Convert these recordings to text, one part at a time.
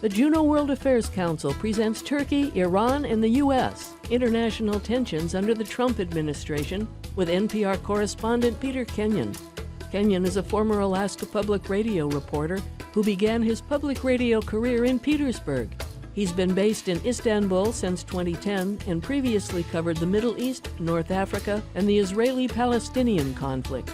The Juneau World Affairs Council presents Turkey, Iran, and the U.S. International Tensions under the Trump administration with NPR Correspondent Peter Kenyon. Kenyon is a former Alaska Public Radio reporter who began his public radio career in Petersburg. He's been based in Istanbul since 2010 and previously covered the Middle East, North Africa, and the Israeli-Palestinian conflict.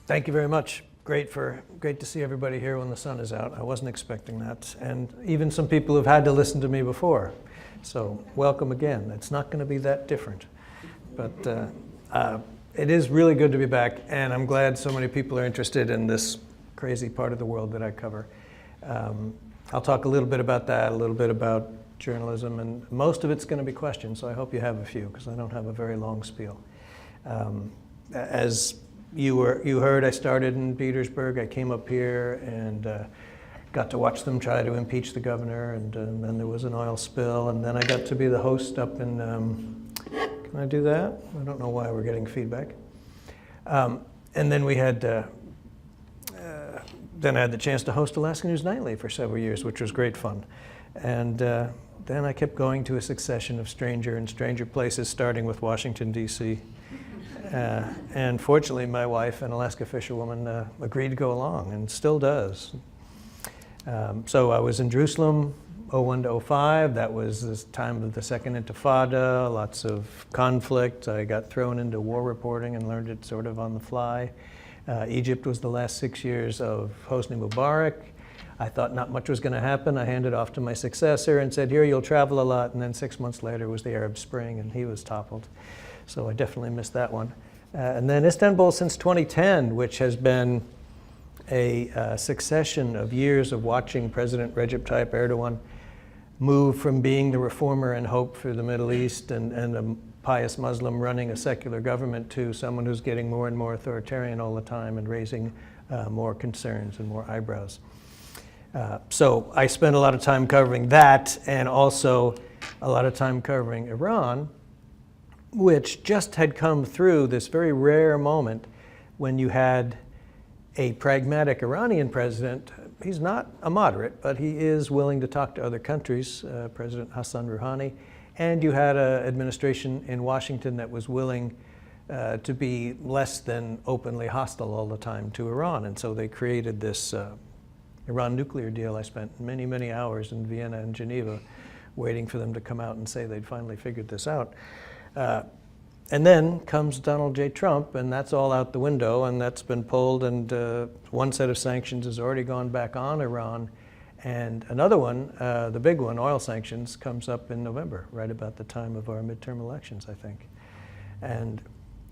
Thank you very much. Great to see everybody here when the sun is out. I wasn't expecting that. And even some people who've had to listen to me before. So welcome again. It's not going to be that different. But it is really good to be back, and I'm glad so many people are interested in this crazy part of the world that I cover. I'll talk a little bit about that, a little bit about journalism, and most of it's going to be questions, so I hope you have a few, because I don't have a very long spiel. As you heard, I started in Petersburg. I came up here and got to watch them try to impeach the governor, and then there was an oil spill, and then I got to be the host up in, can I do that? I don't know why we're getting feedback. And then we had, then I had the chance to host Alaska News Nightly for several years, which was great fun. And then I kept going to a succession of stranger and stranger places, starting with Washington, D.C., and fortunately, my wife, an Alaska fisherwoman, agreed to go along, and still does. So I was in Jerusalem, 01 to 05. That was the time of the Second Intifada, lots of conflict. I got thrown into war reporting and learned it sort of on the fly. Egypt was the last 6 years of Hosni Mubarak. I thought not much was going to happen. I handed off to my successor and said, here, you'll travel a lot. And then 6 months later was the Arab Spring, and he was toppled. So I definitely missed that one. And then Istanbul since 2010, which has been a succession of years of watching President Recep Tayyip Erdogan move from being the reformer and hope for the Middle East and a pious Muslim running a secular government to someone who's getting more and more authoritarian all the time and raising more concerns and more eyebrows. So I spent a lot of time covering that, and also a lot of time covering Iran, which just had come through this very rare moment when you had a pragmatic Iranian president. He's not a moderate, but he is willing to talk to other countries, President Hassan Rouhani, and you had an administration in Washington that was willing to be less than openly hostile all the time to Iran. And so they created this Iran nuclear deal. I spent many, many hours in Vienna and Geneva waiting for them to come out and say they'd finally figured this out. And then comes Donald J. Trump, and that's all out the window, and that's been pulled, and one set of sanctions has already gone back on Iran, and another one, the big one, oil sanctions, comes up in November, right about the time of our midterm elections, I think. And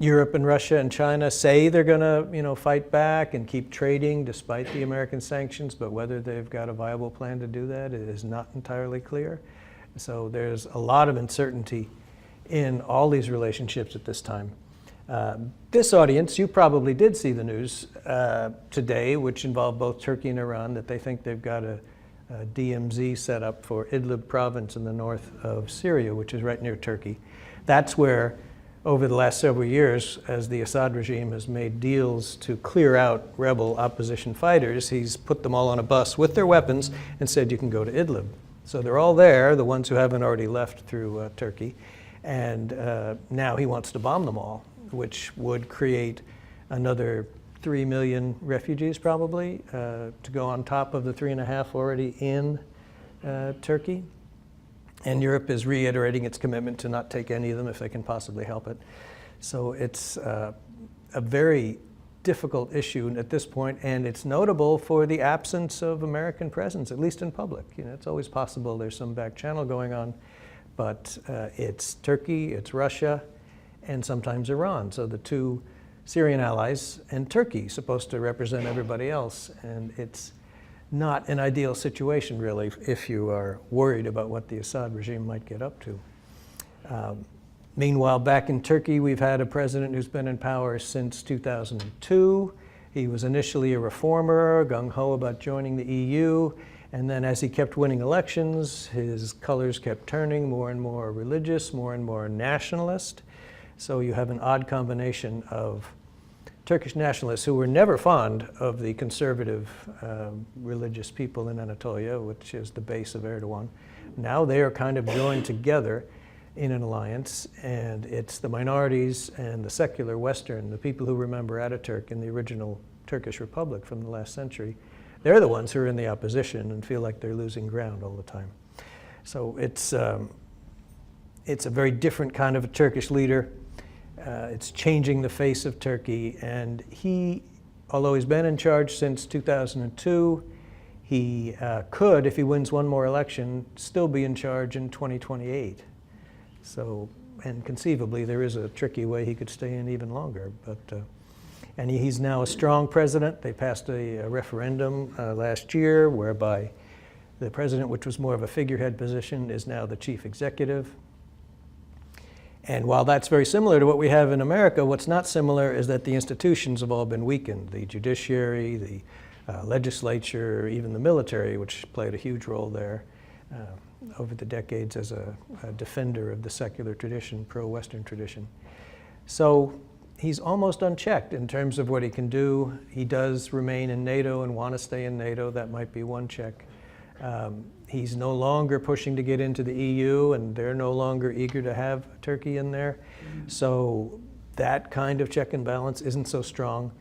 Europe and Russia and China say they're going to, fight back and keep trading despite the American sanctions, but whether they've got a viable plan to do that is not entirely clear. So there's a lot of uncertainty in all these relationships at this time. This audience, you probably did see the news today, which involved both Turkey and Iran, that they think they've got a DMZ set up for Idlib province in the north of Syria, which is right near Turkey. That's where, over the last several years, as the Assad regime has made deals to clear out rebel opposition fighters, he's put them all on a bus with their weapons and said, you can go to Idlib. So they're all there, the ones who haven't already left through Turkey. And now he wants to bomb them all, which would create another 3 million refugees probably to go on top of the 3.5 already in Turkey. And Europe is reiterating its commitment to not take any of them if they can possibly help it. So it's a very difficult issue at this point, and it's notable for the absence of American presence, at least in public. It's always possible there's some back channel going on, but it's Turkey, it's Russia, and sometimes Iran. So the two Syrian allies, and Turkey supposed to represent everybody else. And it's not an ideal situation, really, if you are worried about what the Assad regime might get up to. Meanwhile, back in Turkey, we've had a president who's been in power since 2002. He was initially a reformer, gung-ho about joining the EU. And then as he kept winning elections, his colors kept turning more and more religious, more and more nationalist. So you have an odd combination of Turkish nationalists who were never fond of the conservative religious people in Anatolia, which is the base of Erdogan. Now they are kind of joined together in an alliance, and it's the minorities and the secular Western, the people who remember Ataturk in the original Turkish Republic from the last century. They're the ones who are in the opposition and feel like they're losing ground all the time. So it's a very different kind of a Turkish leader. It's changing the face of Turkey, and he, although he's been in charge since 2002, he could, if he wins one more election, still be in charge in 2028. So, and conceivably, there is a tricky way he could stay in even longer. But, and he's now a strong president. They passed a referendum last year whereby the president, which was more of a figurehead position, is now the chief executive. And while that's very similar to what we have in America, what's not similar is that the institutions have all been weakened. The judiciary, the legislature, even the military, which played a huge role there over the decades as a defender of the secular tradition, pro-Western tradition. So he's almost unchecked in terms of what he can do. He does remain in NATO and want to stay in NATO. That might be one check. He's no longer pushing to get into the EU, and they're no longer eager to have Turkey in there. So that kind of check and balance isn't so strong,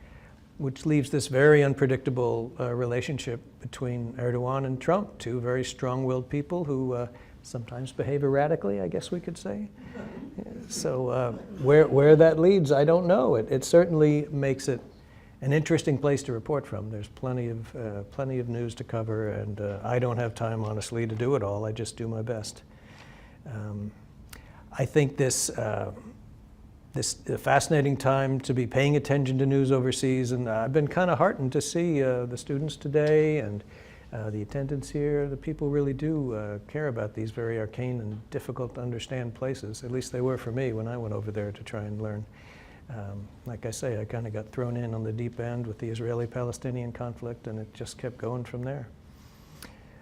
which leaves this very unpredictable relationship between Erdogan and Trump, two very strong-willed people who sometimes behave erratically, I guess we could say. So where that leads, I don't know. It certainly makes it an interesting place to report from. There's plenty of news to cover, and I don't have time, honestly, to do it all. I just do my best. I think this a fascinating time to be paying attention to news overseas, and I've been kind of heartened to see the students today and the attendance here. The people really do care about these very arcane and difficult to understand places. At least they were for me when I went over there to try and learn. Like I say, I kind of got thrown in on the deep end with the Israeli-Palestinian conflict, and it just kept going from there.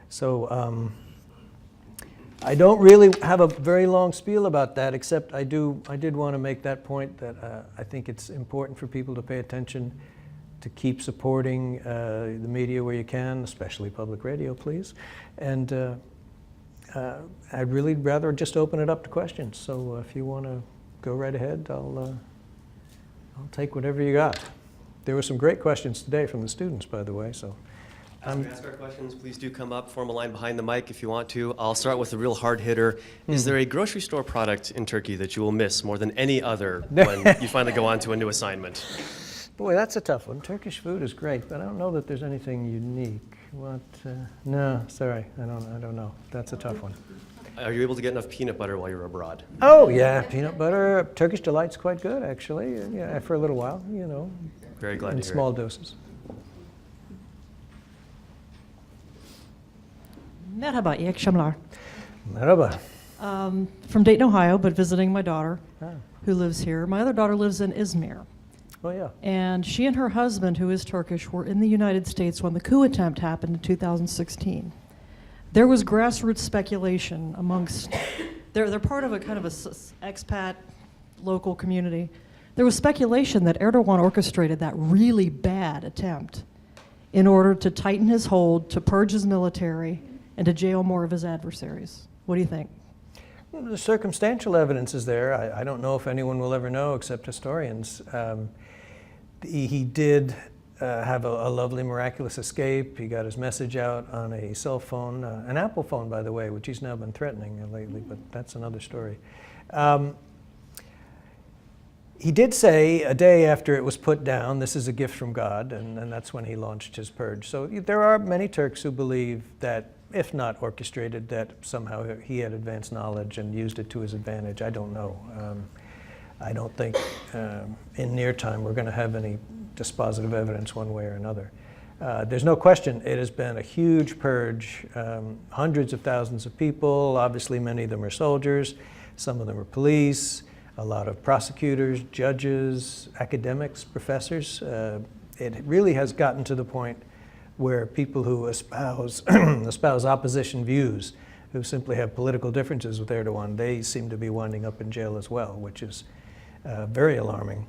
So I don't really have a very long spiel about that, except I did want to make that point that I think it's important for people to pay attention, to keep supporting the media where you can, especially public radio, please. And I'd really rather just open it up to questions. So if you want to go right ahead, I'll take whatever you got. There were some great questions today from the students, by the way. So, After we ask our questions, please do come up, form a line behind the mic if you want to. I'll start with a real hard hitter. Is there a grocery store product in Turkey that you will miss more than any other when you finally go on to a new assignment? Boy, that's a tough one. Turkish food is great, but I don't know that there's anything unique. What? No, sorry, I don't know. That's a tough one. Are you able to get enough peanut butter while you're abroad? Oh yeah, peanut butter. Turkish Delight's quite good, actually. Yeah, for a little while, you know. Very glad to in hear small it. doses. Merhaba, iyi akşamlar. Merhaba. From Dayton, Ohio, but visiting my daughter, who lives here. My other daughter lives in Izmir. Oh yeah. And she and her husband, who is Turkish, were in the United States when the coup attempt happened in 2016. There was grassroots speculation amongst, they're part of a kind of expat local community. There was speculation that Erdogan orchestrated that really bad attempt in order to tighten his hold, to purge his military, and to jail more of his adversaries. What do you think? Well, the circumstantial evidence is there. I don't know if anyone will ever know except historians. He did have a lovely, miraculous escape. He got his message out on a cell phone, an Apple phone, by the way, which he's now been threatening lately, but that's another story. He did say a day after it was put down, this is a gift from God, and that's when he launched his purge. So there are many Turks who believe that, if not orchestrated, that somehow he had advanced knowledge and used it to his advantage. I don't know. I don't think in near time we're going to have any dispositive evidence one way or another. There's no question it has been a huge purge. Hundreds of thousands of people, obviously many of them are soldiers, some of them are police, a lot of prosecutors, judges, academics, professors. It really has gotten to the point where people who espouse opposition views, who simply have political differences with Erdogan, they seem to be winding up in jail as well, which is very alarming.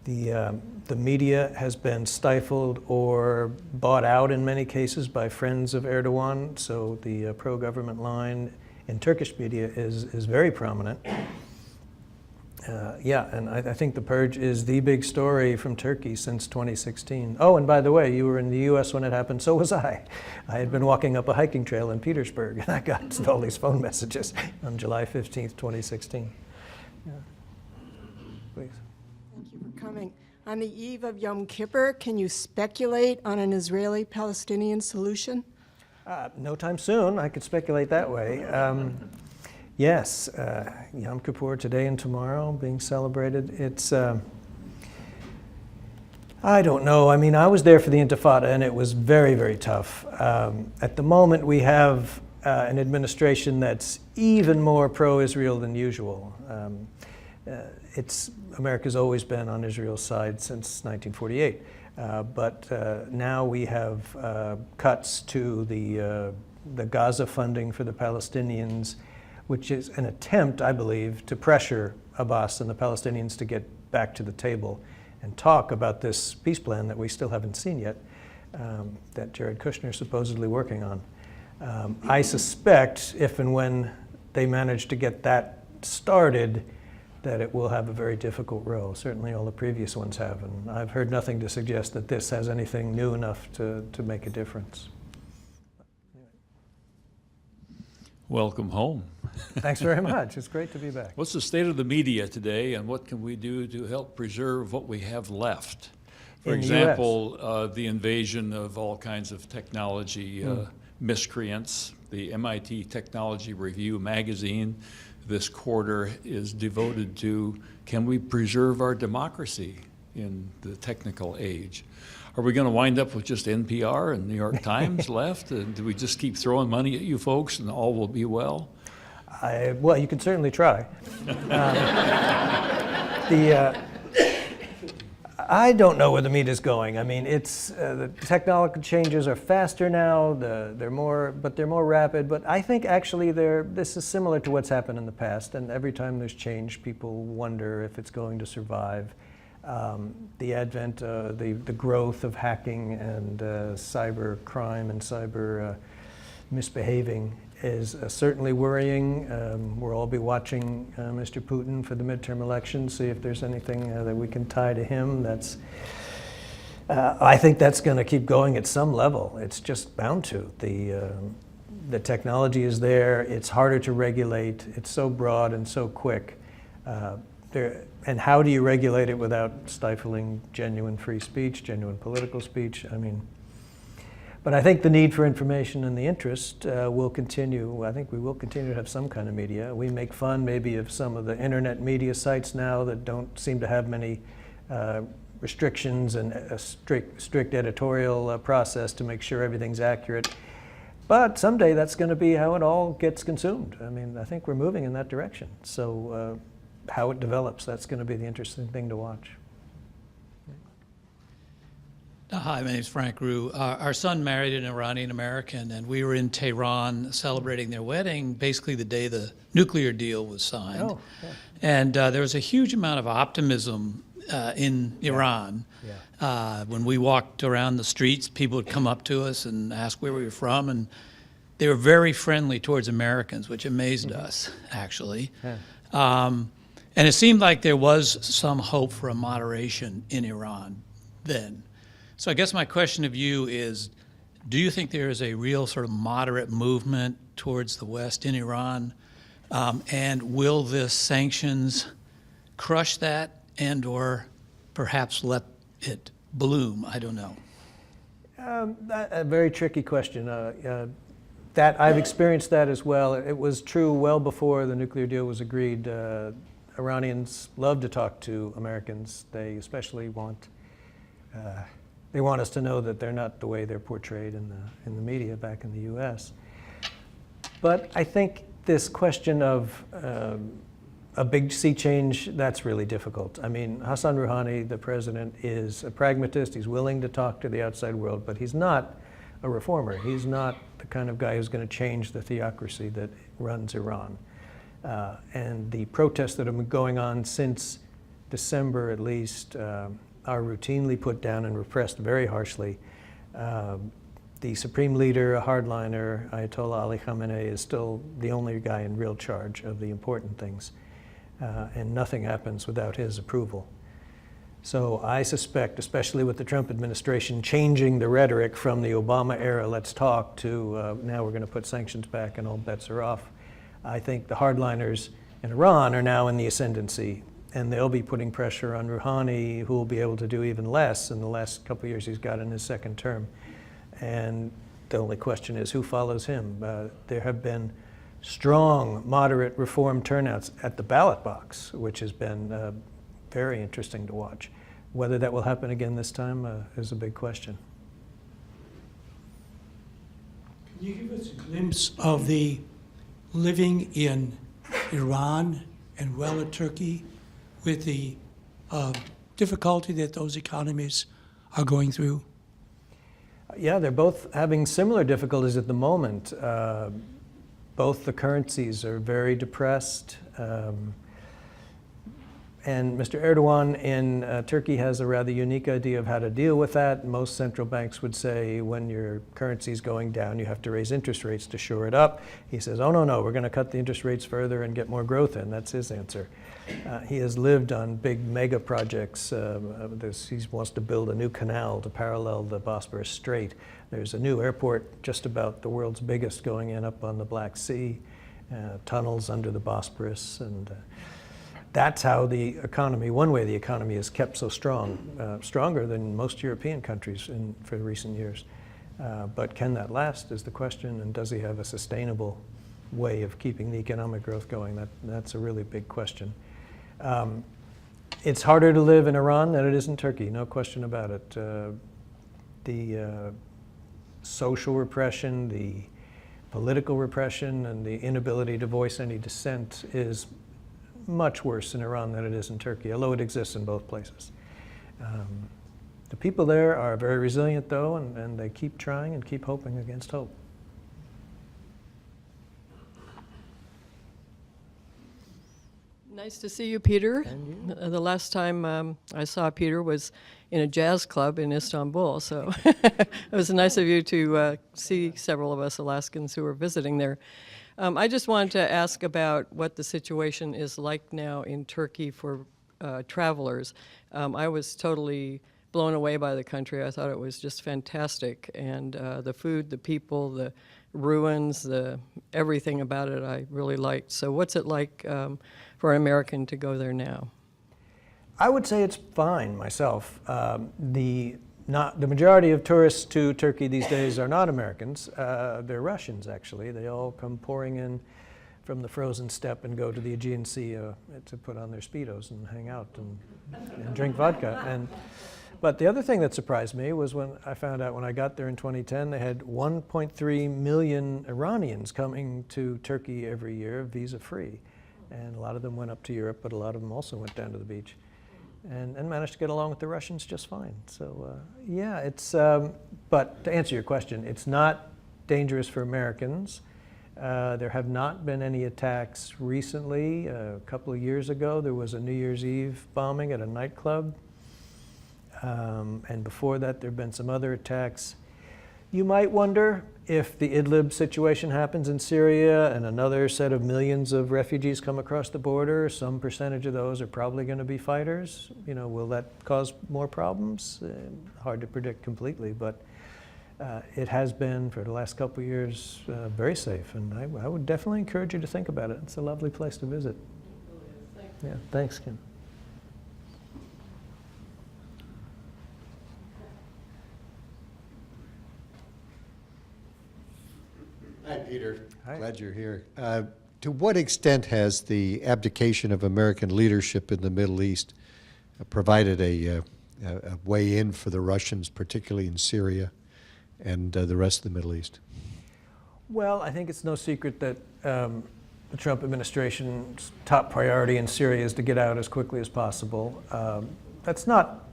The media has been stifled or bought out in many cases by friends of Erdogan, so the pro-government line in Turkish media is very prominent. Yeah, and I think the purge is the big story from Turkey since 2016. Oh, and by the way, you were in the US when it happened, so was I. I had been walking up a hiking trail in Petersburg, and I got all these phone messages on July 15th, 2016. Yeah. Please. Thank you for coming. On the eve of Yom Kippur, can you speculate on an Israeli-Palestinian solution? No time soon. I could speculate that way. Yes, Yom Kippur today and tomorrow being celebrated. It's, I don't know. I mean, I was there for the Intifada and it was very, very tough. At the moment, we have an administration that's even more pro-Israel than usual. America's always been on Israel's side since 1948. But now we have cuts to the Gaza funding for the Palestinians, which is an attempt, I believe, to pressure Abbas and the Palestinians to get back to the table and talk about this peace plan that we still haven't seen yet, that Jared Kushner is supposedly working on. I suspect if and when they manage to get that started, that it will have a very difficult row. Certainly all the previous ones have, and I've heard nothing to suggest that this has anything new enough to make a difference. Welcome home. Thanks very much. It's great to be back. What's the state of the media today, and what can we do to help preserve what we have left? For In the example, the invasion of all kinds of technology miscreants. The MIT Technology Review magazine this quarter is devoted to, can we preserve our democracy in the technical age? Are we going to wind up with just NPR and New York Times left? And do we just keep throwing money at you folks and all will be well? Well, you can certainly try. I don't know where the meat is going. I mean, it's the technological changes are faster now. They're more rapid. But I think actually this is similar to what's happened in the past. And every time there's change, people wonder if it's going to survive. The advent, the growth of hacking and cyber crime and cyber misbehaving is certainly worrying. We'll all be watching Mr. Putin for the midterm elections, see if there's anything that we can tie to him. I think that's going to keep going at some level. It's just bound to. The technology is there. It's harder to regulate. It's so broad and so quick. And how do you regulate it without stifling genuine free speech, genuine political speech? I mean, but I think the need for information and the interest will continue. I think we will continue to have some kind of media. We make fun maybe of some of the internet media sites now that don't seem to have many restrictions and a strict editorial process to make sure everything's accurate. But someday that's going to be how it all gets consumed. I mean, I think we're moving in that direction. So how it develops, that's going to be the interesting thing to watch. Hi, my name is Frank Rue. Our son married an Iranian American, and we were in Tehran celebrating their wedding basically the day the nuclear deal was signed. Oh, yeah. And there was a huge amount of optimism in Iran. Yeah. When we walked around the streets, people would come up to us and ask where we were from, and they were very friendly towards Americans, which amazed us, actually. Yeah. And it seemed like there was some hope for a moderation in Iran then. So I guess my question of you is, do you think there is a real sort of moderate movement towards the West in Iran? And will the sanctions crush that and or perhaps let it bloom? I don't know. A very tricky question. That I've experienced that as well. It was true well before the nuclear deal was agreed. Iranians love to talk to Americans. They especially want us to know that they're not the way they're portrayed in the media back in the U.S. But I think this question of a big sea change, that's really difficult. I mean, Hassan Rouhani, the president, is a pragmatist. He's willing to talk to the outside world, but he's not a reformer. He's not the kind of guy who's going to change the theocracy that runs Iran. And the protests that have been going on since December at least, are routinely put down and repressed very harshly. The supreme leader, a hardliner, Ayatollah Ali Khamenei, is still the only guy in real charge of the important things, and nothing happens without his approval. So I suspect, especially with the Trump administration changing the rhetoric from the Obama era, let's talk, to now we're going to put sanctions back and all bets are off, I think the hardliners in Iran are now in the ascendancy, and they'll be putting pressure on Rouhani, who will be able to do even less in the last couple of years he's got in his second term. And the only question is who follows him. There have been strong, moderate reform turnouts at the ballot box, which has been very interesting to watch. Whether that will happen again this time is a big question. Can you give us a glimpse of the living in Iran and well in Turkey with the difficulty that those economies are going through? Yeah, they're both having similar difficulties at the moment. Both the currencies are very depressed. And Mr. Erdogan in Turkey has a rather unique idea of how to deal with that. Most central banks would say when your currency is going down, you have to raise interest rates to shore it up. He says, oh, no, we're going to cut the interest rates further and get more growth in. That's his answer. He has lived on big mega projects. He wants to build a new canal to parallel the Bosporus Strait. There's a new airport, just about the world's biggest, going in up on the Black Sea, tunnels under the Bosporus. And that's how the economy, one way the economy is kept so strong, stronger than most European countries for recent years. But can that last is the question, and does he have a sustainable way of keeping the economic growth going? That's a really big question. It's harder to live in Iran than it is in Turkey, no question about it. The social repression, the political repression, and the inability to voice any dissent is much worse in Iran than it is in Turkey, although it exists in both places. The people there are very resilient, though, and they keep trying and keep hoping against hope. Nice to see you, Peter. The last time I saw Peter was in a jazz club in Istanbul, so it was nice of you to see several of us Alaskans who were visiting there. I just wanted to ask about what the situation is like now in Turkey for travelers. I was totally blown away by the country. I thought it was just fantastic, and the food, the people, the ruins, everything about it I really liked. So what's it like for an American to go there now? I would say it's fine myself. The majority of tourists to Turkey these days are not Americans. They're Russians, actually. They all come pouring in from the frozen steppe and go to the Aegean Sea to put on their Speedos and hang out and drink vodka. But the other thing that surprised me was when I found out when I got there in 2010, they had 1.3 million Iranians coming to Turkey every year, visa-free. And a lot of them went up to Europe, but a lot of them also went down to the beach. And managed to get along with the Russians just fine. So yeah, it's, but to answer your question, it's not dangerous for Americans. There have not been any attacks recently. A couple of years ago, there was a New Year's Eve bombing at a nightclub. And before that, there have been some other attacks. You might wonder if the Idlib situation happens in Syria and another set of millions of refugees come across the border, some percentage of those are probably going to be fighters. You know, will that cause more problems? Hard to predict completely, but it has been, for the last couple of years, very safe. And I would definitely encourage you to think about it. It's a lovely place to visit. Yeah, thanks, Kim. Hi, Peter. Hi. Glad you're here. To what extent has the abdication of American leadership in the Middle East provided a way in for the Russians, particularly in Syria and the rest of the Middle East? Well, I think it's no secret that the Trump administration's top priority in Syria is to get out as quickly as possible. That's not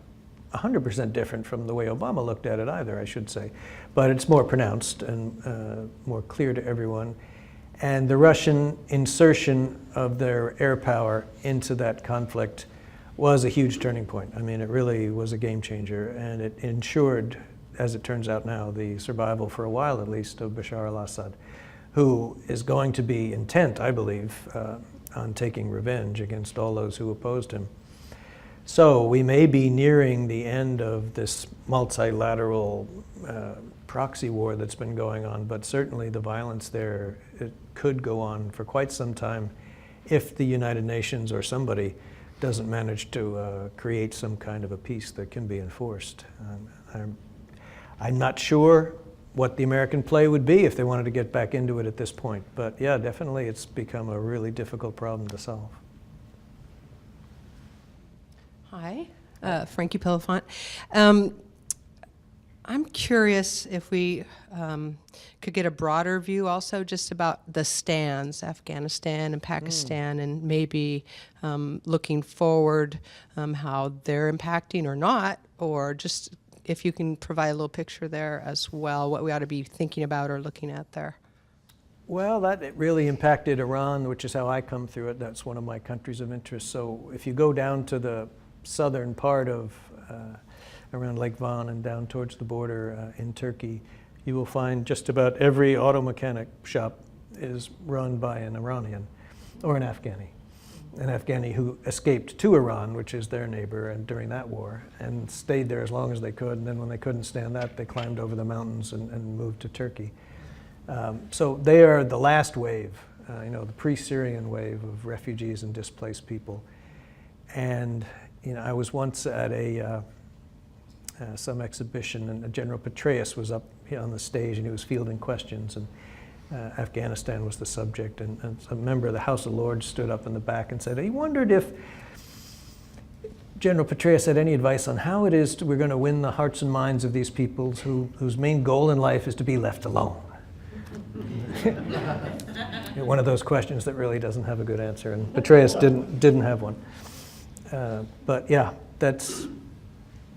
100% different from the way Obama looked at it either, I should say. But it's more pronounced and more clear to everyone. And the Russian insertion of their air power into that conflict was a huge turning point. I mean, it really was a game changer, and it ensured, as it turns out now, the survival for a while at least of Bashar al-Assad, who is going to be intent, I believe, on taking revenge against all those who opposed him. So we may be nearing the end of this multilateral proxy war that's been going on, but certainly the violence there, it could go on for quite some time if the United Nations or somebody doesn't manage to create some kind of a peace that can be enforced. I'm not sure what the American play would be if they wanted to get back into it at this point, but yeah, definitely it's become a really difficult problem to solve. Hi, Frankie Pelafont. I'm curious if we could get a broader view also just about the stands, Afghanistan and Pakistan, and maybe looking forward, how they're impacting or not, or just if you can provide a little picture there as well, what we ought to be thinking about or looking at there. Well, it really impacted Iran, which is how I come through it. That's one of my countries of interest. So if you go down to the southern part of around Lake Van and down towards the border in Turkey, you will find just about every auto mechanic shop is run by an Iranian or an Afghani who escaped to Iran, which is their neighbor, and during that war, and stayed there as long as they could. And then when they couldn't stand that, they climbed over the mountains and moved to Turkey. So they are the last wave, the pre-Syrian wave of refugees and displaced people. And I was once at some exhibition, and General Petraeus was up on the stage, and he was fielding questions, and Afghanistan was the subject, and a member of the House of Lords stood up in the back and said he wondered if General Petraeus had any advice on how it is we're going to win the hearts and minds of these people whose main goal in life is to be left alone. One of those questions that really doesn't have a good answer, and Petraeus didn't have one. But yeah,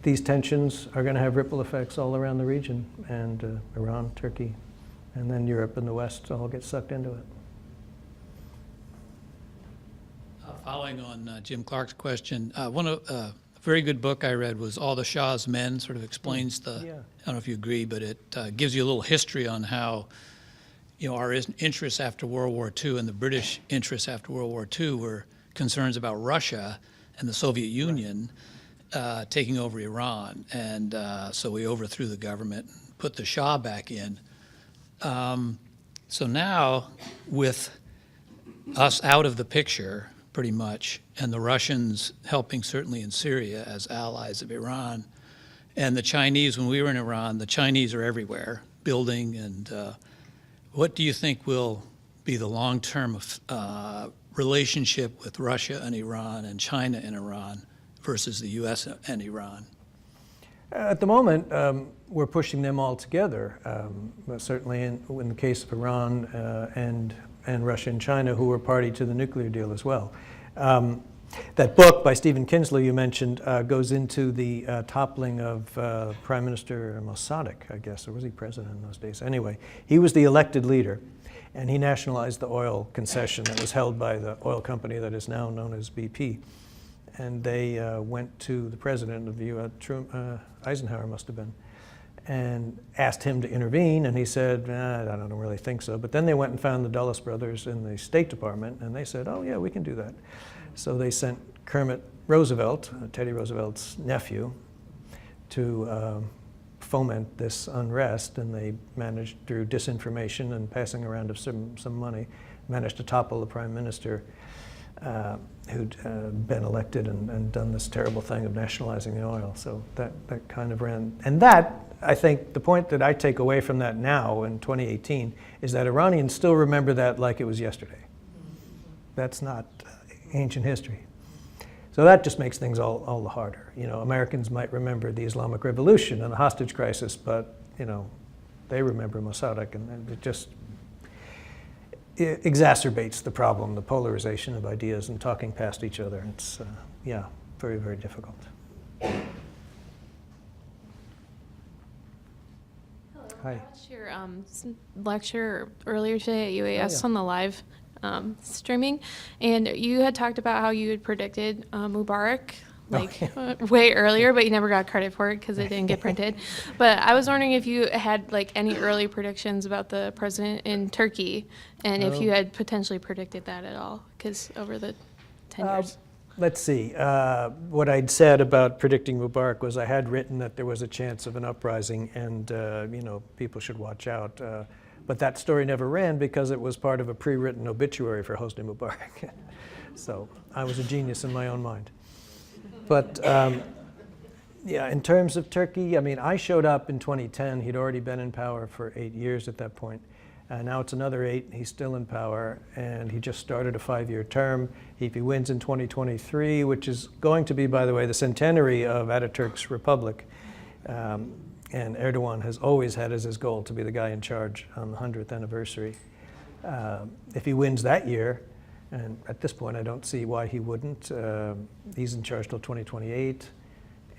these tensions are going to have ripple effects all around the region, and Iran, Turkey, and then Europe and the West all get sucked into it. Following on Jim Clark's question, a very good book I read was All the Shah's Men, sort of explains I don't know if you agree, but it gives you a little history on how our interests after World War II and the British interests after World War II were concerns about Russia and the Soviet Union taking over Iran. And so we overthrew the government and put the Shah back in. So now, with us out of the picture, pretty much, and the Russians helping certainly in Syria as allies of Iran, and the Chinese, when we were in Iran, the Chinese are everywhere, building, and what do you think will be the long-term relationship with Russia and Iran and China and Iran versus the U.S. and Iran? At the moment, we're pushing them all together, but certainly in the case of Iran and Russia and China, who were party to the nuclear deal as well. That book by Stephen Kinsley you mentioned goes into the toppling of Prime Minister Mossadegh, I guess, or was he president in those days? Anyway, he was the elected leader, and he nationalized the oil concession that was held by the oil company that is now known as BP. And they went to the president of the U.S., Eisenhower must have been, and asked him to intervene, and he said, I don't really think so. But then they went and found the Dulles brothers in the State Department, and they said, oh yeah, we can do that. So they sent Kermit Roosevelt, Teddy Roosevelt's nephew, to foment this unrest, and they managed, through disinformation and passing around of some money, managed to topple the prime minister who'd been elected and done this terrible thing of nationalizing the oil. So that kind of ran. And that, I think, the point that I take away from that now in 2018 is that Iranians still remember that like it was yesterday. That's not ancient history. So that just makes things all the harder. Americans might remember the Islamic Revolution and the hostage crisis, but, they remember Mossadegh, and it just exacerbates the problem, the polarization of ideas and talking past each other. It's, very, very difficult. Hello. Hi. I watched your lecture earlier today at UAS on the live streaming, and you had talked about how you had predicted Mubarak way earlier, but you never got credit for it because it didn't get printed. But I was wondering if you had like any early predictions about the president in Turkey, and if you had potentially predicted that at all, because over the 10 years. Let's see. What I'd said about predicting Mubarak was I had written that there was a chance of an uprising, and people should watch out. But that story never ran because it was part of a pre-written obituary for Hosni Mubarak. So I was a genius in my own mind. But in terms of Turkey, I mean, I showed up in 2010. He'd already been in power for 8 years at that point. Now it's another 8. He's still in power, and he just started a 5-year term. If he wins in 2023, which is going to be, by the way, the centenary of Ataturk's republic, and Erdogan has always had as his goal to be the guy in charge on the 100th anniversary. If he wins that year, and at this point I don't see why he wouldn't, he's in charge till 2028.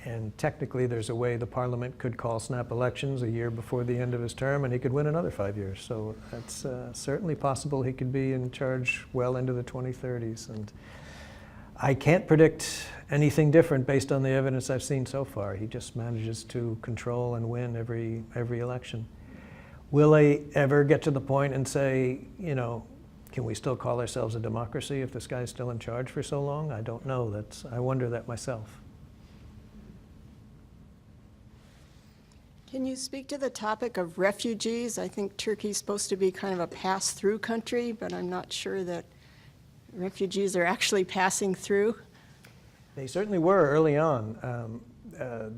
And technically, there's a way the parliament could call snap elections a year before the end of his term, and he could win another 5 years. So that's certainly possible. He could be in charge well into the 2030s. And I can't predict anything different based on the evidence I've seen so far. He just manages to control and win every election. Will they ever get to the point and say, can we still call ourselves a democracy if this guy's still in charge for so long? I don't know. I wonder that myself. Can you speak to the topic of refugees? I think Turkey's supposed to be kind of a pass-through country, but I'm not sure that refugees are actually passing through. They certainly were early on.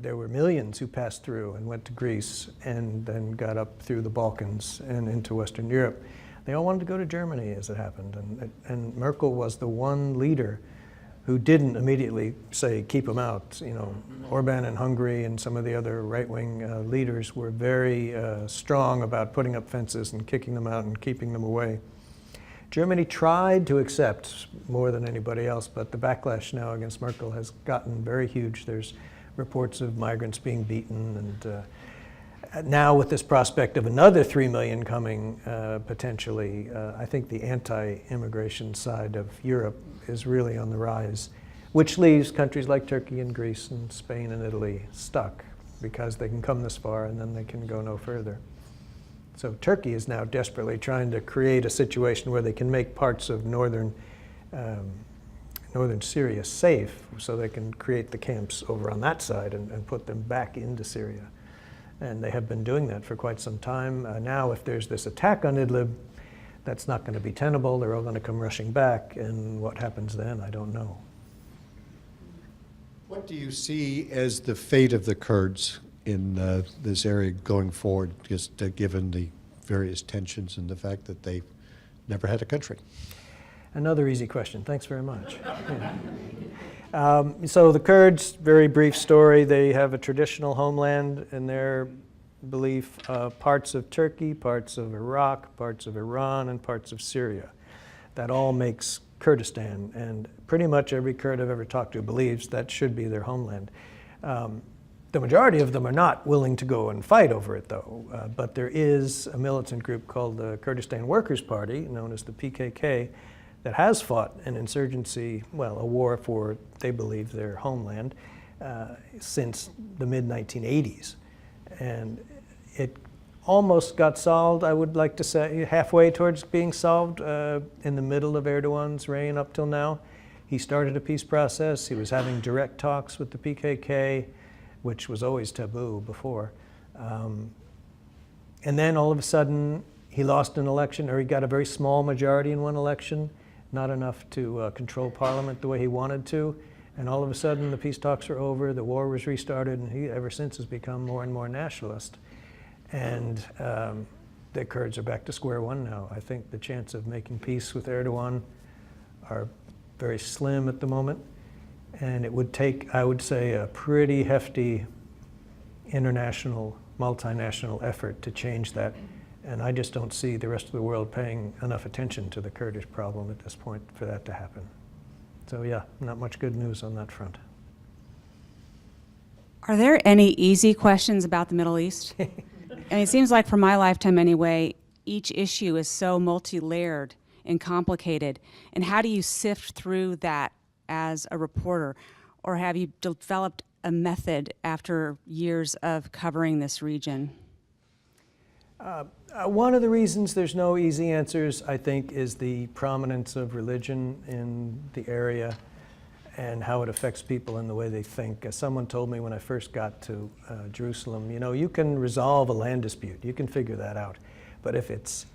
There were millions who passed through and went to Greece and then got up through the Balkans and into Western Europe. They all wanted to go to Germany, as it happened, and Merkel was the one leader who didn't immediately say, keep them out. Orban in Hungary and some of the other right-wing leaders were very strong about putting up fences and kicking them out and keeping them away. Germany tried to accept more than anybody else, but the backlash now against Merkel has gotten very huge. There's reports of migrants being beaten, and now with this prospect of another 3 million coming potentially, I think the anti-immigration side of Europe is really on the rise, which leaves countries like Turkey and Greece and Spain and Italy stuck because they can come this far and then they can go no further. So Turkey is now desperately trying to create a situation where they can make parts of northern Syria safe so they can create the camps over on that side and put them back into Syria. And they have been doing that for quite some time. Now, if there's this attack on Idlib, that's not going to be tenable. They're all going to come rushing back. And what happens then, I don't know. What do you see as the fate of the Kurds in this area going forward, just given the various tensions and the fact that they've never had a country? Another easy question. Thanks very much. So the Kurds, very brief story. They have a traditional homeland in their belief, parts of Turkey, parts of Iraq, parts of Iran, and parts of Syria. That all makes Kurdistan, and pretty much every Kurd I've ever talked to believes that should be their homeland. The majority of them are not willing to go and fight over it, though. But there is a militant group called the Kurdistan Workers' Party, known as the PKK, that has fought an insurgency, well, a war for, they believe, their homeland since the mid-1980s. And it almost got solved, I would like to say, halfway towards being solved in the middle of Erdogan's reign up till now. He started a peace process. He was having direct talks with the PKK, which was always taboo before. And then all of a sudden, he lost an election, or he got a very small majority in one election, not enough to control parliament the way he wanted to. And all of a sudden, the peace talks are over, the war was restarted, and he ever since has become more and more nationalist. And the Kurds are back to square one now. I think the chance of making peace with Erdogan are very slim at the moment. And it would take, I would say, a pretty hefty international, multinational effort to change that. And I just don't see the rest of the world paying enough attention to the Kurdish problem at this point for that to happen. So yeah, not much good news on that front. Are there any easy questions about the Middle East? And it seems like for my lifetime anyway, each issue is so multi-layered and complicated. And how do you sift through that as a reporter? or have you developed a method after years of covering this region? One of the reasons there's no easy answers, I think, is the prominence of religion in the area and how it affects people in the way they think. As someone told me when I first got to Jerusalem, you know, you can resolve a land dispute, you can figure that out. But if it's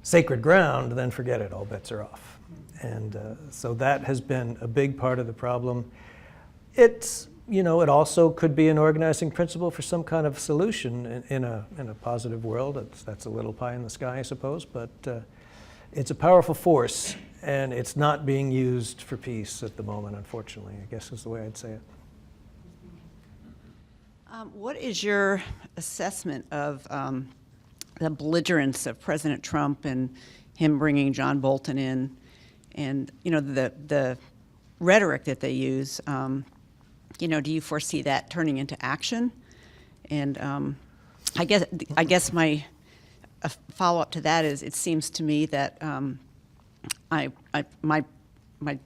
sacred ground, then forget it, all bets are off. And so that has been a big part of the problem. It's, you know, it also could be an organizing principle for some kind of solution in a positive world. That's a little pie in the sky, I suppose, but it's a powerful force, and it's not being used for peace at the moment, unfortunately, I guess is the way I'd say it. What is your assessment of the belligerence of President Trump and him bringing John Bolton in, and, you know, the rhetoric that they use? You know, do you foresee that turning into action? And I guess my follow-up to that is, it seems to me that my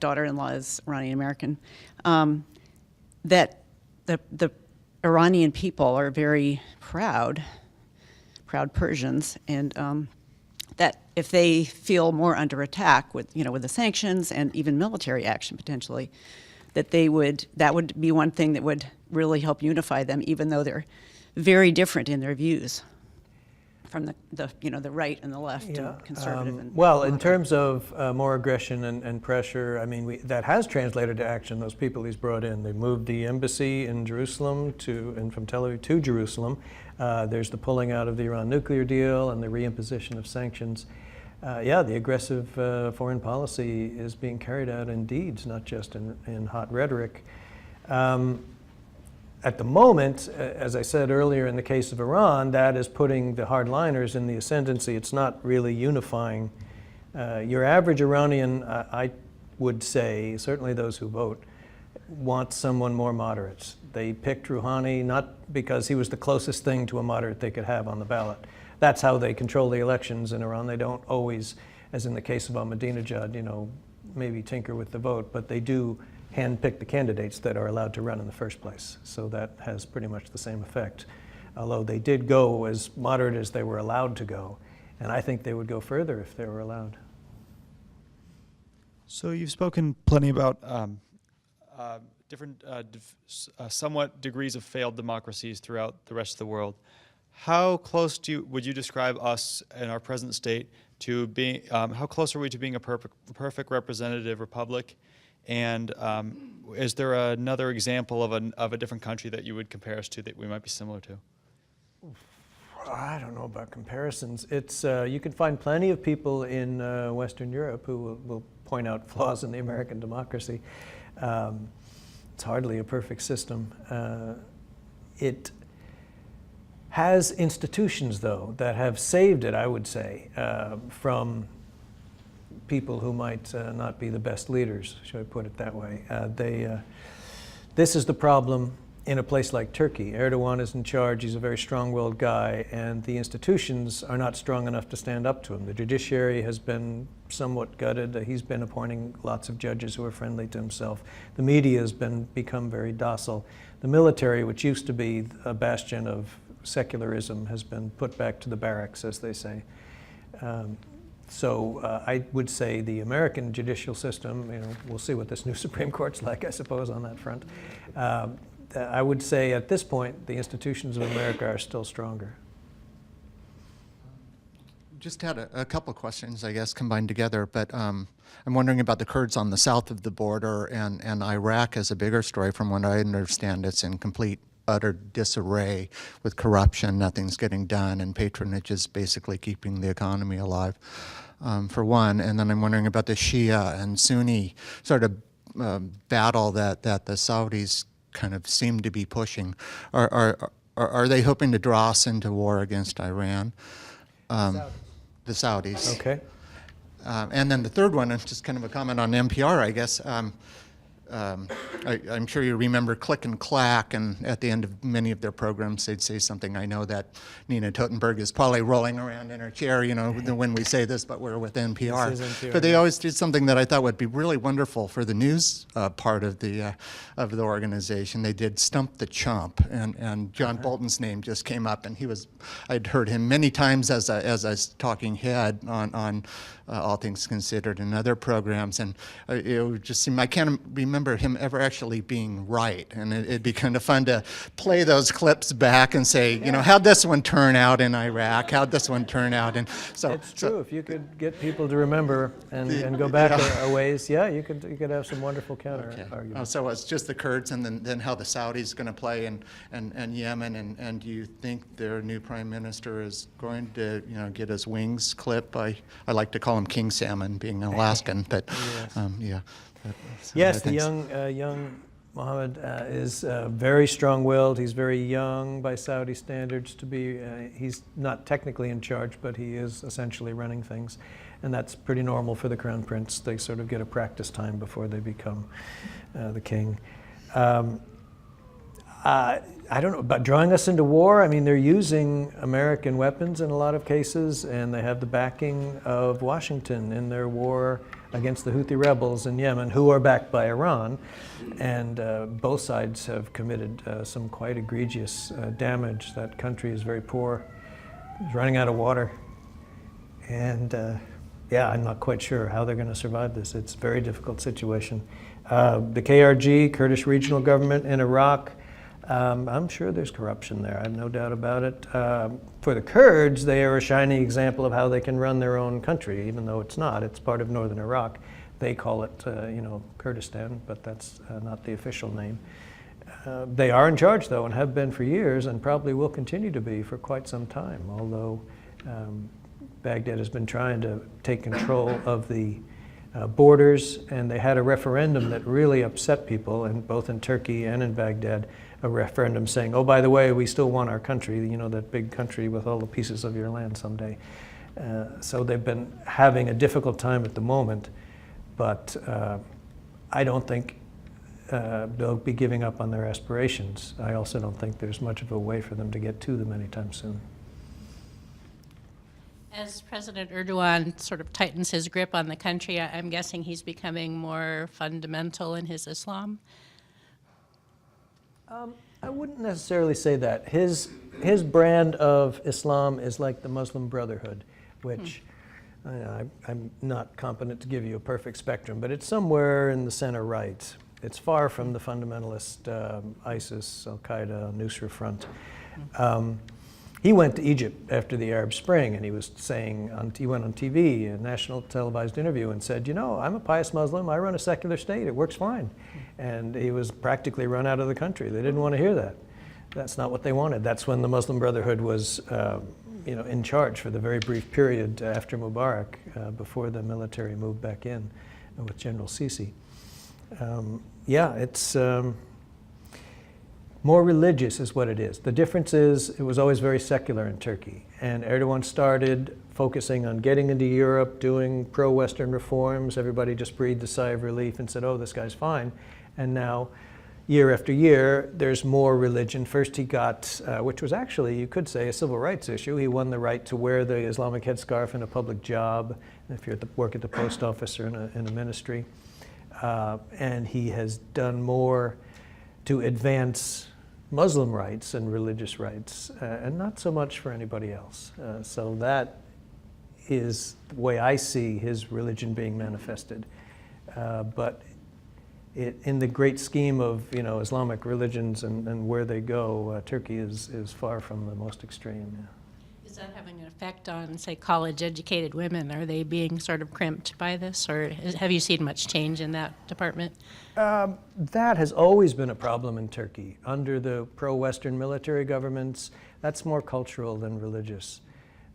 daughter-in-law is Iranian American, that the Iranian people are very proud Persians, and that if they feel more under attack with the sanctions and even military action potentially, that would be one thing that would really help unify them, even though they're very different in their views from the right and the left, and conservative. And well, in terms of more aggression and pressure, I mean, that has translated to action. Those people he's brought in, they moved the embassy in Jerusalem and from Tel Aviv to Jerusalem. There's the pulling out of the Iran nuclear deal and the reimposition of sanctions. The aggressive foreign policy is being carried out in deeds, not just in hot rhetoric. At the moment, as I said earlier, in the case of Iran, that is putting the hardliners in the ascendancy. It's not really unifying. Your average Iranian, I would say, certainly those who vote, want someone more moderate. They picked Rouhani not because he was the closest thing to a moderate they could have on the ballot. That's how they control the elections in Iran. They don't always, as in the case of Ahmadinejad, maybe tinker with the vote, but they do handpick the candidates that are allowed to run in the first place. So that has pretty much the same effect, although they did go as moderate as they were allowed to go, and I think they would go further if they were allowed. So you've spoken plenty about different somewhat degrees of failed democracies throughout the rest of the world. How close would you describe us in our present state to being, how close are we to being a perfect representative republic? And is there another example of a different country that you would compare us to that we might be similar to? I don't know about comparisons. It's you can find plenty of people in Western Europe who will point out flaws in the American democracy. It's hardly a perfect system. It has institutions, though, that have saved it, I would say, from people who might not be the best leaders, should I put it that way. This is the problem in a place like Turkey. Erdogan is in charge, he's a very strong-willed guy, and the institutions are not strong enough to stand up to him. The judiciary has been somewhat gutted. He's been appointing lots of judges who are friendly to himself. The media has become very docile. The military, which used to be a bastion of secularism, has been put back to the barracks, as they say. So I would say the American judicial system, we'll see what this new Supreme Court's like, I suppose, on that front. I would say at this point, the institutions of America are still stronger. Just had a couple questions, I guess, combined together, but I'm wondering about the Kurds on the south of the border, and Iraq is a bigger story. From what I understand, it's in complete, utter disarray with corruption, nothing's getting done, and patronage is basically keeping the economy alive, for one. And then I'm wondering about the Shia and Sunni sort of battle that the Saudis kind of seem to be pushing. Are they hoping to draw us into war against Iran? The Saudis. Okay. And then the third one is just kind of a comment on NPR, I guess. I'm sure you remember Click and Clack, and at the end of many of their programs, they'd say something. I know that Nina Totenberg is probably rolling around in her chair, you know, when we say this, but we're with NPR. This is NPR, But they yeah. always did something that I thought would be really wonderful for the news part of the organization. They did Stump the Chump, and John Bolton's name just came up, and I'd heard him many times as a talking head on All Things Considered and other programs, and it would just seem, I can't remember him ever actually being right, and it'd be kind of fun to play those clips back and say, you know, how'd this one turn out in Iraq? How'd this one turn out? And so it's true. If you could get people to remember and go back a ways, yeah, you could have some wonderful counter arguments. So it's just the Kurds, and then how the Saudis going to play, and Yemen, and do you think their new prime minister is going to, you know, get his wings clipped? I like to call him King Salmon, being an Alaskan, but yeah. Yes, the young Mohammed is very strong-willed. He's very young by Saudi standards to be. He's not technically in charge, but he is essentially running things, and that's pretty normal for the crown prince. They sort of get a practice time before they become the king. I don't know about drawing us into war. I mean, they're using American weapons in a lot of cases, and they have the backing of Washington in their war against the Houthi rebels in Yemen, who are backed by Iran. And both sides have committed some quite egregious damage. That country is very poor. It's running out of water. And yeah, I'm not quite sure how they're going to survive this. It's a very difficult situation. The KRG, Kurdish Regional Government in Iraq, I'm sure there's corruption there. I have no doubt about it. For the Kurds, they are a shining example of how they can run their own country, even though it's not. It's part of northern Iraq. They call it, Kurdistan, but that's not the official name. They are in charge, though, and have been for years, and probably will continue to be for quite some time, although Baghdad has been trying to take control of the borders, and they had a referendum that really upset people, and both in Turkey and in Baghdad, a referendum saying, oh, by the way, we still want our country, you know, that big country with all the pieces of your land someday. So they've been having a difficult time at the moment, but I don't think they'll be giving up on their aspirations. I also don't think there's much of a way for them to get to them anytime soon. As President Erdogan sort of tightens his grip on the country, I'm guessing he's becoming more fundamental in his Islam? I wouldn't necessarily say that. His brand of Islam is like the Muslim Brotherhood, which I'm not competent to give you a perfect spectrum, but it's somewhere in the center right. It's far from the fundamentalist ISIS, Al-Qaeda, Nusra Front. He went to Egypt after the Arab Spring, and he was saying, he went on TV, a national televised interview, and said, you know, I'm a pious Muslim, I run a secular state, it works fine. And he was practically run out of the country. They didn't want to hear that. That's not what they wanted. That's when the Muslim Brotherhood was in charge for the very brief period after Mubarak, before the military moved back in with General Sisi. Yeah, it's more religious is what it is. The difference is it was always very secular in Turkey. And Erdogan started focusing on getting into Europe, doing pro-Western reforms. Everybody just breathed a sigh of relief and said, oh, this guy's fine. And now, year after year, there's more religion. First he got, which was actually, you could say, a civil rights issue. He won the right to wear the Islamic headscarf in a public job, if you're work at the post office or in a ministry. And he has done more to advance Muslim rights and religious rights, and not so much for anybody else. So that is the way I see his religion being manifested. But in the great scheme of Islamic religions and where they go, Turkey is far from the most extreme. Yeah. Is that having an effect on, say, college-educated women? Are they being sort of crimped by this, or have you seen much change in that department? That has always been a problem in Turkey. Under the pro-Western military governments, that's more cultural than religious.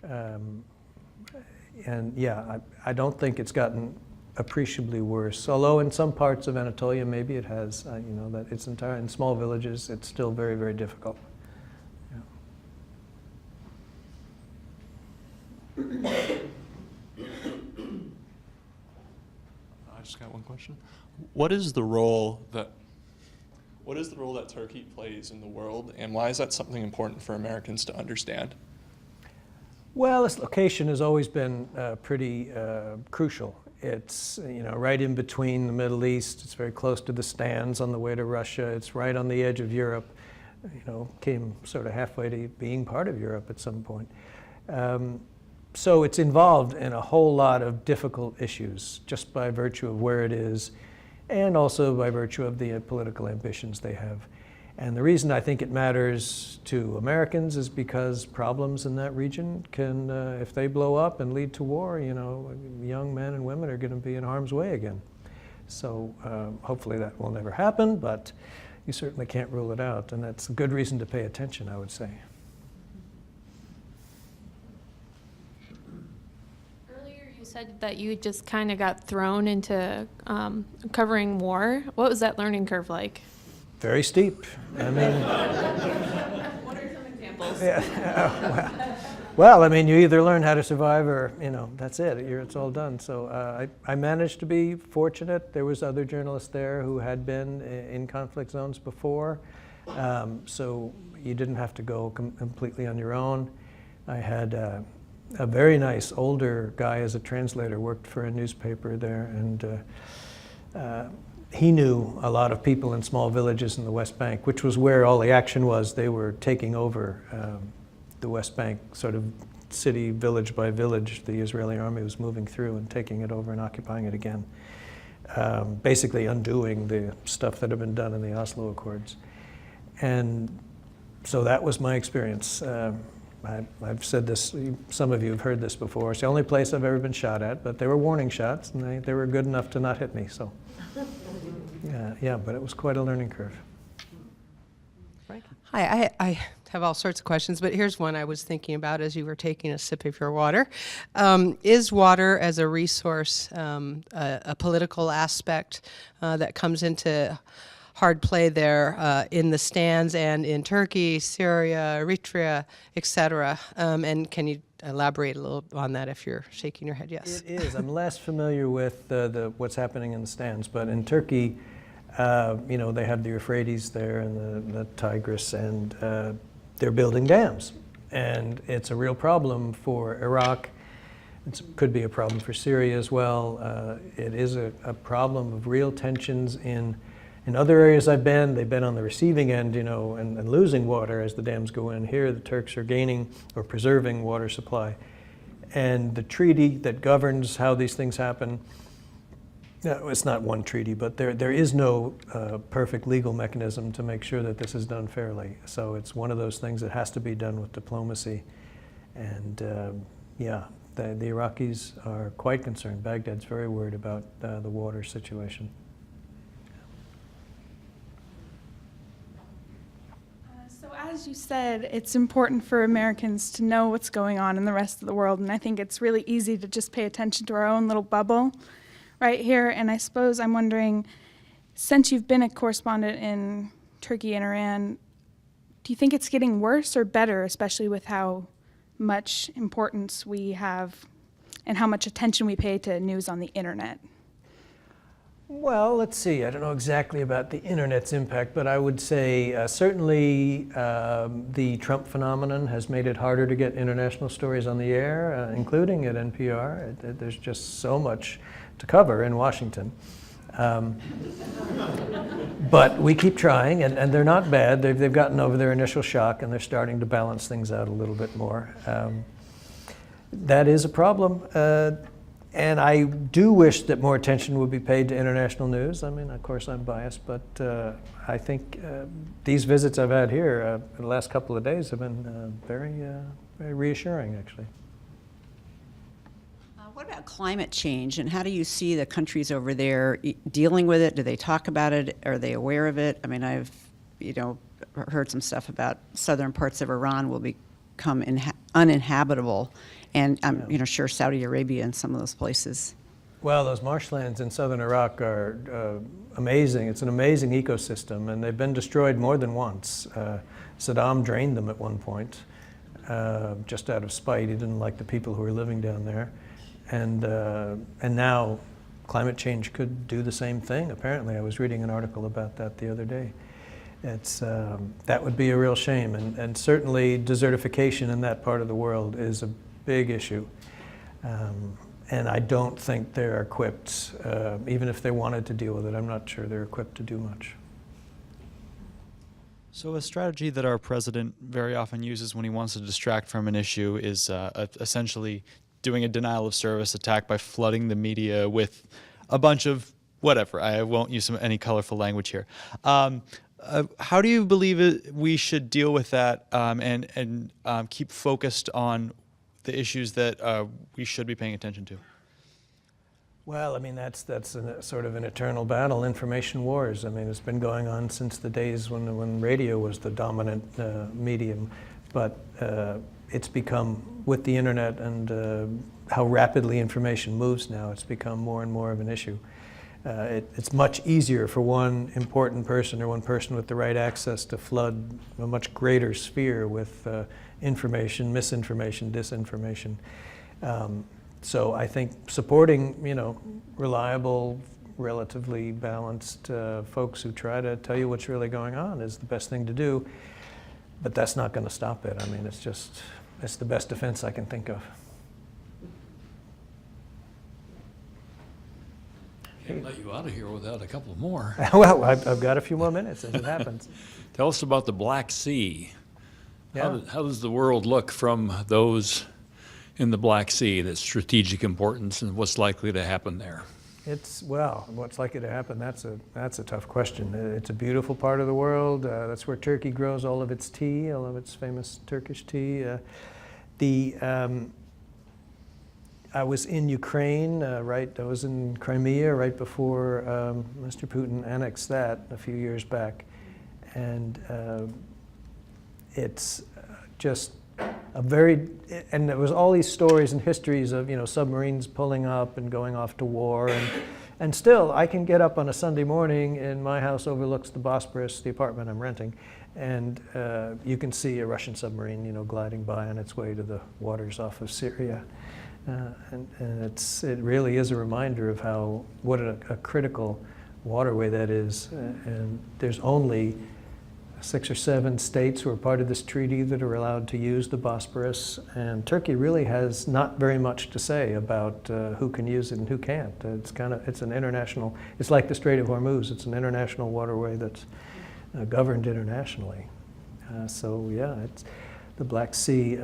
And yeah, I don't think it's gotten appreciably worse. Although in some parts of Anatolia, maybe it has. That it's entire in small villages, it's still very, very difficult. I just just got one question. What is the role that Turkey plays in the world, and why is that something important for Americans to understand? Well, its location has always been pretty crucial. It's right in between the Middle East. It's very close to the stands on the way to Russia. It's right on the edge of Europe. Came sort of halfway to being part of Europe at some point. So it's involved in a whole lot of difficult issues just by virtue of where it is, and also by virtue of the political ambitions they have. And the reason I think it matters to Americans is because problems in that region can, if they blow up and lead to war, young men and women are going to be in harm's way again. So hopefully that will never happen, but you certainly can't rule it out. And that's a good reason to pay attention, I would say. Earlier you said that you just kind of got thrown into covering war. What was that learning curve like? Very steep. I mean, What are some examples? Well, I mean, you either learn how to survive or, that's it. It's all done. So I managed to be fortunate. There was other journalists there who had been in conflict zones before. So you didn't have to go completely on your own. I had a very nice older guy as a translator, worked for a newspaper there, and he knew a lot of people in small villages in the West Bank, which was where all the action was. They were taking over the West Bank, sort of city, village by village. The Israeli army was moving through and taking it over and occupying it again, basically undoing the stuff that had been done in the Oslo Accords. And so that was my experience. I've said this, some of you have heard this before. It's the only place I've ever been shot at, but they were warning shots, and they were good enough to not hit me. So, yeah, but it was quite a learning curve. Hi, I have all sorts of questions, but here's one I was thinking about as you were taking a sip of your water. Is water as a resource a political aspect that comes into hard play there in the stands and in Turkey, Syria, Eritrea, etc.? And can you elaborate a little on that if you're shaking your head yes? It is. I'm less familiar with what's happening in the stands, but in Turkey, they have the Euphrates there and the Tigris, and they're building dams. And it's a real problem for Iraq. It could be a problem for Syria as well. It is a problem of real tensions in other areas I've been. They've been on the receiving end, and losing water as the dams go in. Here, the Turks are gaining or preserving water supply. And the treaty that governs how these things happen, it's not one treaty, but there is no perfect legal mechanism to make sure that this is done fairly. So it's one of those things that has to be done with diplomacy. And the Iraqis are quite concerned. Baghdad's very worried about the water situation. So as you said, it's important for Americans to know what's going on in the rest of the world, and I think it's really easy to just pay attention to our own little bubble right here. And I suppose I'm wondering, since you've been a correspondent in Turkey and Iran, do you think it's getting worse or better, especially with how much importance we have and how much attention we pay to news on the internet? Well, let's see. I don't know exactly about the internet's impact, but I would say certainly the Trump phenomenon has made it harder to get international stories on the air, including at NPR. There's just so much to cover in Washington. But we keep trying, and they're not bad. They've gotten over their initial shock, and they're starting to balance things out a little bit more. That is a problem. And I do wish that more attention would be paid to international news. I mean, of course, I'm biased, but I think these visits I've had here in the last couple of days have been very reassuring, actually. What about climate change, and how do you see the countries over there dealing with it? Do they talk about it? Are they aware of it? I mean, I've heard some stuff about southern parts of Iran will become uninhabitable, and I'm sure Saudi Arabia and some of those places. Well, those marshlands in southern Iraq are amazing. It's an amazing ecosystem, and they've been destroyed more than once. Saddam drained them at one point, just out of spite. He didn't like the people who were living down there. And now climate change could do the same thing, apparently. I was reading an article about that the other day. That would be a real shame, and certainly desertification in that part of the world is a big issue. And I don't think they're equipped, even if they wanted to deal with it, I'm not sure they're equipped to do much. So a strategy that our president very often uses when he wants to distract from an issue is essentially doing a denial of service attack by flooding the media with a bunch of whatever. I won't use any colorful language here. How do you believe we should deal with that and keep focused on the issues that we should be paying attention to? Well, I mean, that's sort of an eternal battle, information wars. I mean, it's been going on since the days when radio was the dominant medium. But it's become, with the internet and how rapidly information moves now, it's become more and more of an issue. It's much easier for one important person or one person with the right access to flood a much greater sphere with information, misinformation, disinformation. So I think supporting, reliable, relatively balanced folks who try to tell you what's really going on is the best thing to do. But that's not going to stop it. I mean, it's the best defense I can think of. Can't let you out of here without a couple more. Well, I've got a few more minutes as it happens. Tell us about the Black Sea. Yeah. How does the world look from those in the Black Sea, that's strategic importance, and what's likely to happen there? What's likely to happen, that's a tough question. It's a beautiful part of the world. That's where Turkey grows all of its tea, all of its famous Turkish tea. I was in Ukraine, I was in Crimea right before Mr. Putin annexed that a few years back. And it's just and there was all these stories and histories of, submarines pulling up and going off to war. And still, I can get up on a Sunday morning and my house overlooks the Bosporus, the apartment I'm renting, and you can see a Russian submarine, gliding by on its way to the waters off of Syria. And it really is a reminder of what a critical waterway that is. And there's only 6 or 7 states who are part of this treaty that are allowed to use the Bosporus, and Turkey really has not very much to say about who can use it and who can't. It's an international, it's like the Strait of Hormuz, it's an international waterway that's governed internationally. The Black Sea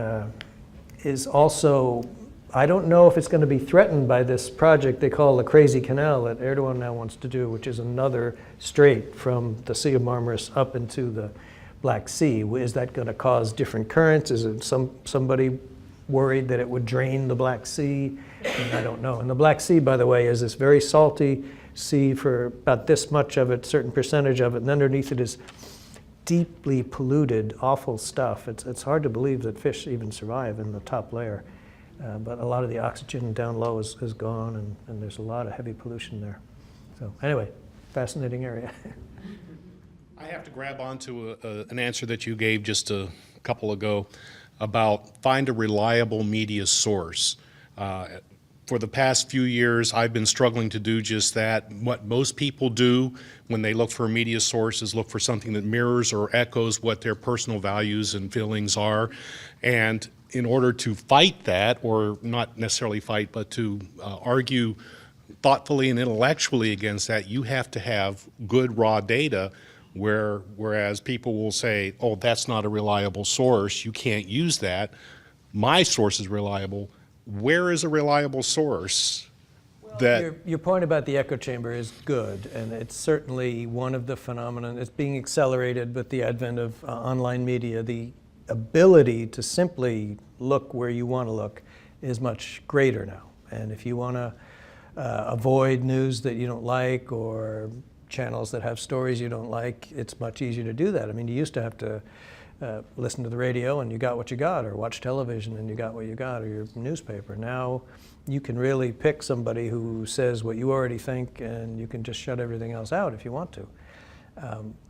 is also, I don't know if it's going to be threatened by this project they call the Crazy Canal that Erdogan now wants to do, which is another strait from the Sea of Marmaris up into the Black Sea. Is that going to cause different currents? Is it somebody worried that it would drain the Black Sea? And I don't know. And the Black Sea, by the way, is this very salty sea for about this much of it, certain percentage of it, and underneath it is deeply polluted, awful stuff. It's hard to believe that fish even survive in the top layer. But a lot of the oxygen down low is gone, and there's a lot of heavy pollution there. So anyway, fascinating area. I have to grab onto an answer that you gave just a couple ago about find a reliable media source. For the past few years, I've been struggling to do just that. What most people do when they look for a media source is look for something that mirrors or echoes what their personal values and feelings are. And in order to fight that, or not necessarily fight, but to argue thoughtfully and intellectually against that, you have to have good raw data, whereas people will say, oh, that's not a reliable source, you can't use that. My source is reliable. Where is a reliable source? Your point about the echo chamber is good, and it's certainly one of the phenomena. It's being accelerated with the advent of online media. The ability to simply look where you want to look is much greater now. And if you want to avoid news that you don't like or channels that have stories you don't like, it's much easier to do that. I mean, you used to have to listen to the radio and you got what you got, or watch television and you got what you got, or your newspaper. Now you can really pick somebody who says what you already think, and you can just shut everything else out if you want to.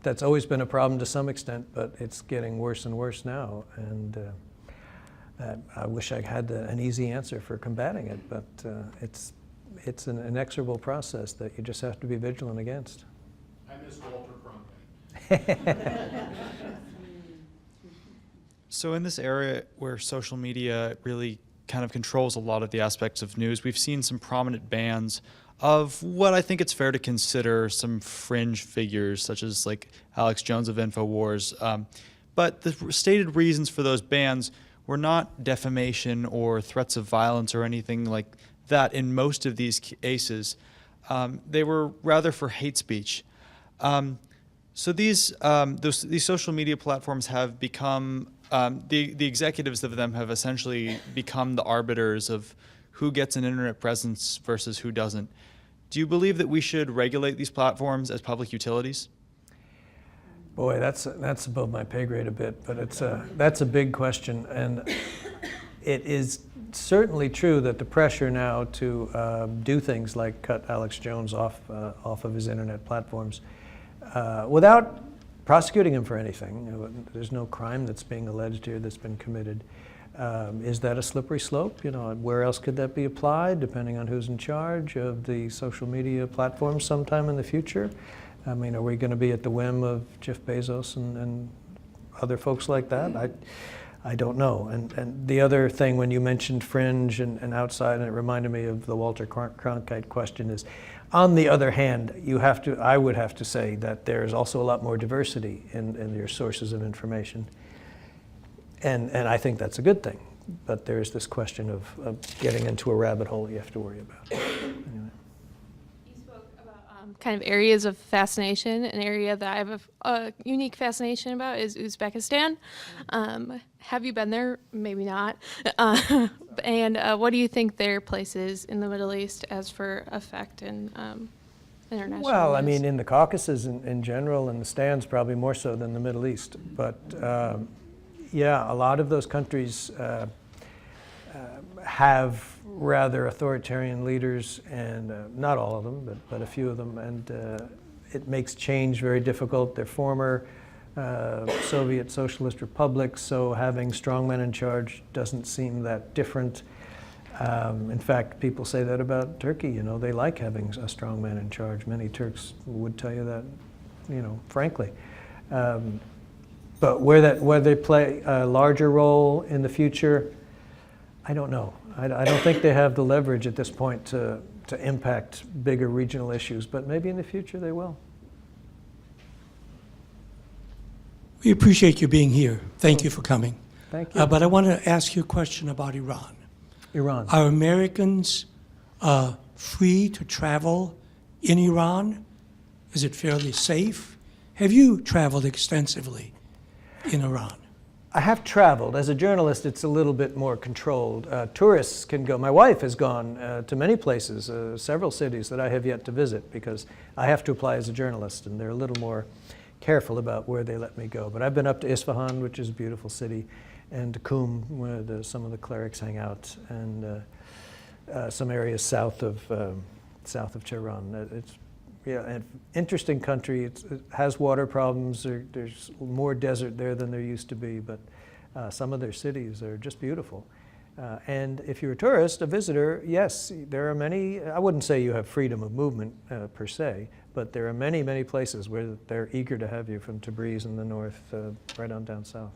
That's always been a problem to some extent, but it's getting worse and worse now. And I wish I had an easy answer for combating it, but it's an inexorable process that you just have to be vigilant against. I miss Walter Cronkite. So in this area where social media really kind of controls a lot of the aspects of news, we've seen some prominent bans of what I think it's fair to consider some fringe figures, such as like Alex Jones of InfoWars. But the stated reasons for those bans were not defamation or threats of violence or anything like that in most of these cases. They were rather for hate speech. So these social media platforms have become, the executives of them have essentially become the arbiters of who gets an internet presence versus who doesn't. Do you believe that we should regulate these platforms as public utilities? Boy, that's above my pay grade a bit, but that's a big question, and it is certainly true that the pressure now to do things like cut Alex Jones off of his internet platforms without prosecuting him for anything. There's no crime that's being alleged here that's been committed. Is that a slippery slope? You know, where else could that be applied, depending on who's in charge of the social media platforms sometime in the future? I mean, are we going to be at the whim of Jeff Bezos and other folks like that? I don't know. And the other thing, when you mentioned fringe and outside, and it reminded me of the Walter Cronkite question, is, on the other hand, I would have to say that there's also a lot more diversity in your sources of information. And I think that's a good thing. But there's this question of getting into a rabbit hole you have to worry about. Anyway. Kind of areas of fascination. An area that I have a unique fascination about is Uzbekistan. Have you been there? Maybe not. And what do you think their place is in the Middle East as for effect in international Well, I news? mean, in the Caucasus in general, and the stands probably more so than the Middle East. But yeah, a lot of those countries have rather authoritarian leaders, and not all of them, but a few of them, and it makes change very difficult. They're former Soviet socialist republics, so having strongmen in charge doesn't seem that different. In fact, people say that about Turkey. You know, they like having a strongman in charge. Many Turks would tell you that, you know, frankly. But where they play a larger role in the future, I don't know. I don't think they have the leverage at this point to impact bigger regional issues, but maybe in the future they will. We appreciate you being here. Thank you for coming. Thank you. But I want to ask you a question about Iran. Iran. Are Americans free to travel in Iran? Is it fairly safe? Have you traveled extensively in Iran? I have traveled. As a journalist, it's a little bit more controlled. Tourists can go. My wife has gone to many places, several cities that I have yet to visit, because I have to apply as a journalist, and they're a little more careful about where they let me go. But I've been up to Isfahan, which is a beautiful city, and Qum, where some of the clerics hang out, and some areas south of Tehran. It's an interesting country. It has water problems. There's more desert there than there used to be, but some of their cities are just beautiful. And if you're a tourist, a visitor, yes, there are many. I wouldn't say you have freedom of movement per se, but there are many, many places where they're eager to have you, from Tabriz in the north right on down south.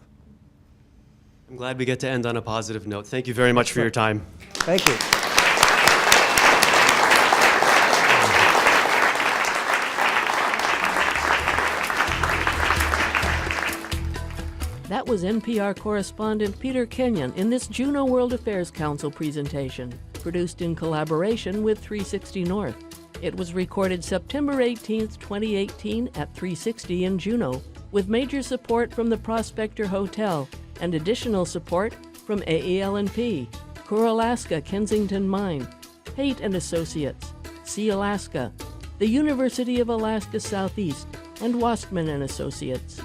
I'm glad we get to end on a positive note. Thank you very much for your time. Thank you. That was NPR correspondent Peter Kenyon in this Juneau World Affairs Council presentation, produced in collaboration with 360 North. It was recorded September 18, 2018 at 360 in Juneau, with major support from the Prospector Hotel and additional support from AEL&P, Core Alaska Kensington Mine, Pate and Associates, Sea Alaska, the University of Alaska Southeast, and Wastman and Associates.